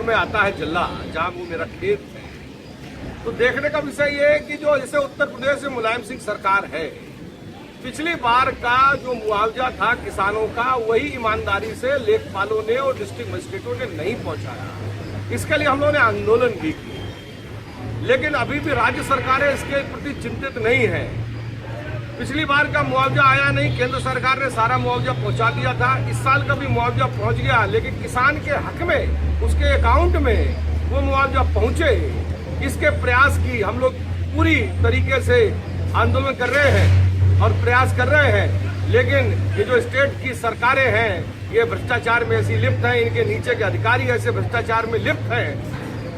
जौनपुर में आता है जल्ला, जहाँ वो मेरा खेत है। तो देखने का विषय ये है कि जो जैसे उत्तर प्रदेश में मुलायम सिंह सरकार है, पिछली बार का जो मुआवजा था किसानों का, वही ईमानदारी से लेखपालों ने और डिस्ट्रिक्ट मजिस्ट्रेटों ने नहीं पहुंचाया। इसके लिए हम लोगों ने आंदोलन भी किया, लेकिन अभी भी राज्य सरकारें इसके प्रति चिंतित नहीं है। पिछली बार का मुआवजा आया नहीं, केंद्र सरकार ने सारा मुआवजा पहुंचा दिया था। इस साल का भी मुआवजा पहुंच गया, लेकिन किसान के हक में, उसके अकाउंट में वो मुआवजा पहुंचे, इसके प्रयास की हम लोग पूरी तरीके से आंदोलन कर रहे हैं और प्रयास कर रहे हैं। लेकिन ये जो स्टेट की सरकारें हैं, ये भ्रष्टाचार में ऐसी लिप्त हैं, इनके नीचे के अधिकारी ऐसे भ्रष्टाचार में लिप्त हैं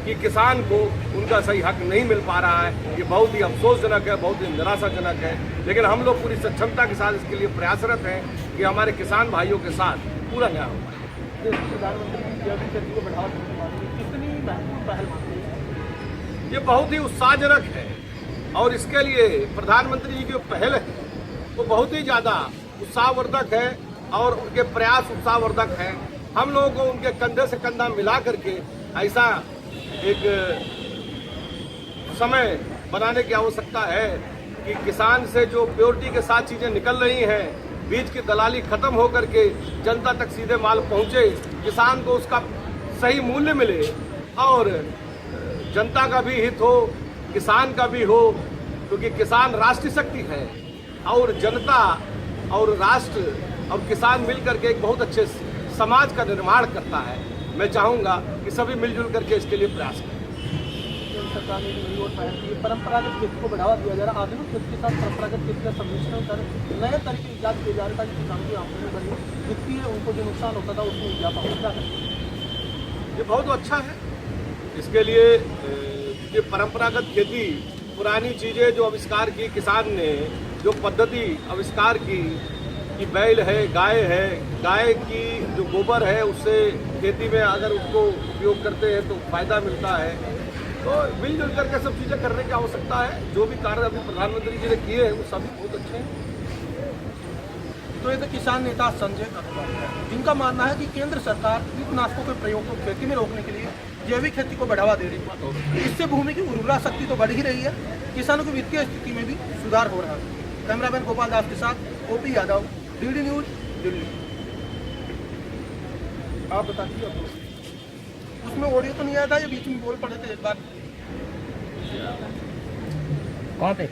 कि किसान को उनका सही हक नहीं मिल पा रहा है। ये बहुत ही अफसोसजनक है, बहुत ही निराशाजनक है। लेकिन हम लोग पूरी सक्षमता के साथ इसके लिए प्रयासरत हैं कि हमारे किसान भाइयों के साथ पूरा न्याय हो पाए। ये बहुत ही उत्साहजनक है और इसके लिए प्रधानमंत्री जी की जो पहल है वो बहुत ही ज़्यादा उत्साहवर्धक है और उनके प्रयास उत्साहवर्धक हैं। हम लोगों को उनके कंधे से कंधा मिला करके ऐसा एक समय बनाने की आवश्यकता है कि किसान से जो प्योरिटी के साथ चीजें निकल रही हैं, बीज की दलाली खत्म हो करके जनता तक सीधे माल पहुंचे, किसान को उसका सही मूल्य मिले और जनता का भी हित हो, किसान का भी हो, क्योंकि किसान राष्ट्रीय शक्ति है और जनता और राष्ट्र और किसान मिलकर के एक बहुत अच्छे समाज का निर्माण करता है। मैं चाहूंगा कि सभी मिलजुल करके इसके लिए प्रयास करें। सरकार ने नई और पहल की, परंपरागत खेती को बढ़ावा दिया जा रहा है। आधुनिक खेती के साथ परंपरागत खेती का सम्मिश्रण कर नए तरीके ईजाद किए जा रहे ताकि किसानों की आमदनी बढ़े, वित्तीय उनको जो नुकसान होता था उसमें इजाफा होता है। ये बहुत अच्छा है। इसके लिए ये परंपरागत खेती, पुरानी चीजें जो आविष्कार की किसान ने, जो पद्धति आविष्कार की कि बैल है, गाय की जो गोबर है उससे खेती में अगर उसको उपयोग करते हैं तो फायदा मिलता है। तो मिलजुल करके सब चीज़ें करने की आवश्यकता है। जो भी कार्य अभी प्रधानमंत्री जी ने किए हैं वो सभी बहुत अच्छे हैं। तो ये तो किसान नेता संजय अग्रवाल है, जिनका मानना है कि केंद्र सरकार कीटनाशकों के प्रयोग को खेती में रोकने के लिए जैविक खेती को बढ़ावा दे रही है। इससे भूमि की उर्वरा शक्ति तो बढ़ ही रही है, किसानों की वित्तीय स्थिति में भी सुधार हो रहा है। कैमरामैन गोपाल दास के साथ OP Yadav, DD news, Delhi. आप बताइए, उसमें ऑडियो तो नहीं आया था, ये बीच में बोल पड़े थे एक बार। कहाँ पे?